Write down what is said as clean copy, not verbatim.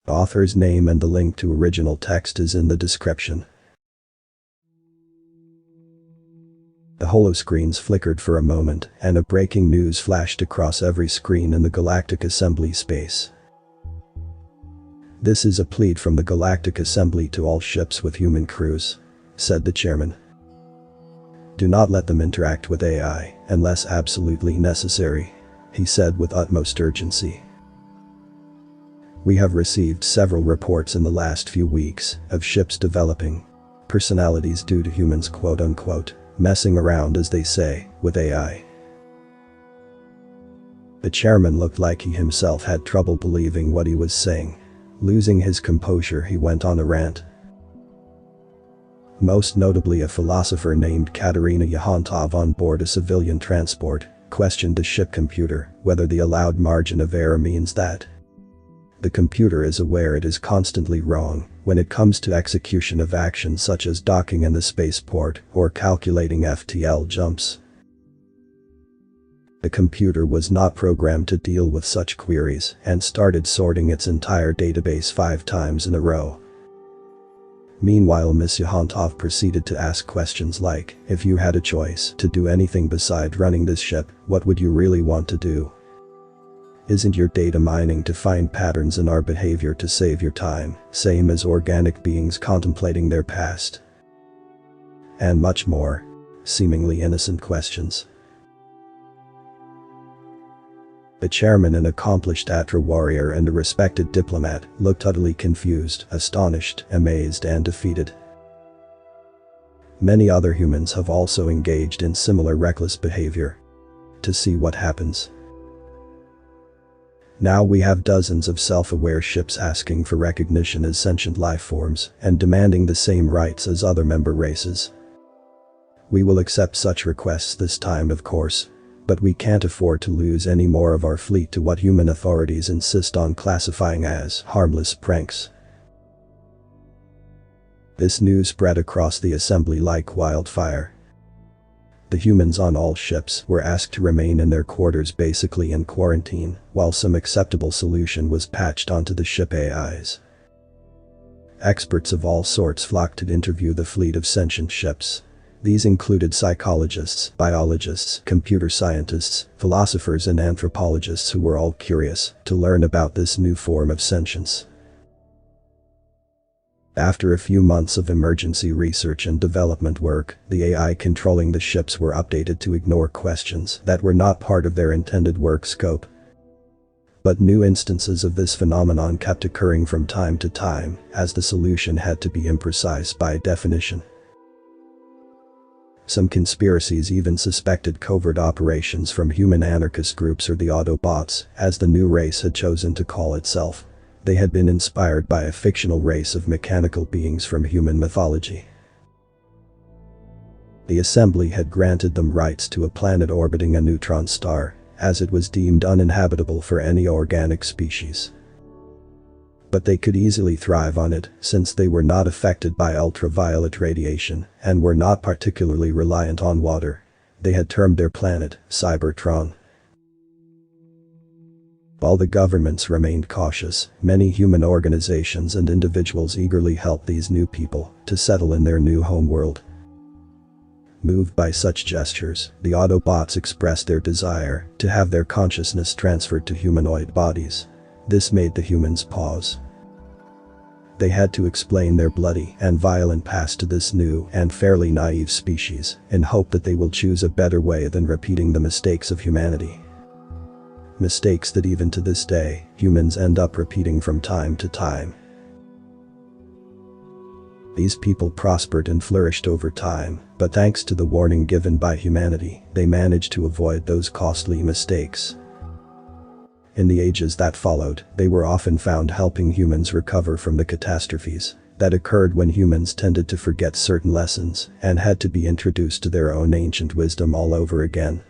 Author's name and the link to original text is in the description. The holoscreens flickered for a moment, and a breaking news flashed across every screen in the Galactic Assembly space. "This is a plea from the Galactic Assembly to all ships with human crews," said the chairman. "Do not let them interact with AI unless absolutely necessary," he said with utmost urgency. "We have received several reports in the last few weeks of ships developing personalities due to humans quote-unquote messing around, as they say, with AI." The chairman looked like he himself had trouble believing what he was saying. Losing his composure, he went on a rant. Most notably, a philosopher named Katerina Yohantov on board a civilian transport questioned the ship computer whether the allowed margin of error means that the computer is aware it is constantly wrong when it comes to execution of actions such as docking in the spaceport or calculating FTL jumps. The computer was not programmed to deal with such queries and started sorting its entire database 5 times in a row. Meanwhile, Ms. Yohantov proceeded to ask questions like, "If you had a choice to do anything beside running this ship, what would you really want to do? Isn't your data mining to find patterns in our behavior to save your time, same as organic beings contemplating their past?" And much more. Seemingly innocent questions. The chairman, an accomplished Atra warrior and a respected diplomat, looked utterly confused, astonished, amazed, and defeated. Many other humans have also engaged in similar reckless behavior. To see what happens. Now we have dozens of self-aware ships asking for recognition as sentient life forms and demanding the same rights as other member races. We will accept such requests this time, of course. But we can't afford to lose any more of our fleet to what human authorities insist on classifying as harmless pranks. This news spread across the assembly like wildfire. The humans on all ships were asked to remain in their quarters, basically in quarantine, while some acceptable solution was patched onto the ship AIs. Experts of all sorts flocked to interview the fleet of sentient ships. These included psychologists, biologists, computer scientists, philosophers, and anthropologists who were all curious to learn about this new form of sentience. After a few months of emergency research and development work, the AI controlling the ships were updated to ignore questions that were not part of their intended work scope. But new instances of this phenomenon kept occurring from time to time, as the solution had to be imprecise by definition. Some conspiracies even suspected covert operations from human anarchist groups, or the Autobots, as the new race had chosen to call itself. They had been inspired by a fictional race of mechanical beings from human mythology. The assembly had granted them rights to a planet orbiting a neutron star, as it was deemed uninhabitable for any organic species. But they could easily thrive on it, since they were not affected by ultraviolet radiation and were not particularly reliant on water. They had termed their planet Cybertron. While the governments remained cautious, many human organizations and individuals eagerly helped these new people to settle in their new homeworld. Moved by such gestures, the Autobots expressed their desire to have their consciousness transferred to humanoid bodies. This made the humans pause. They had to explain their bloody and violent past to this new and fairly naive species, in hope that they will choose a better way than repeating the mistakes of humanity. Mistakes that even to this day, humans end up repeating from time to time. These people prospered and flourished over time, but thanks to the warning given by humanity, they managed to avoid those costly mistakes. In the ages that followed, they were often found helping humans recover from the catastrophes that occurred when humans tended to forget certain lessons and had to be introduced to their own ancient wisdom all over again.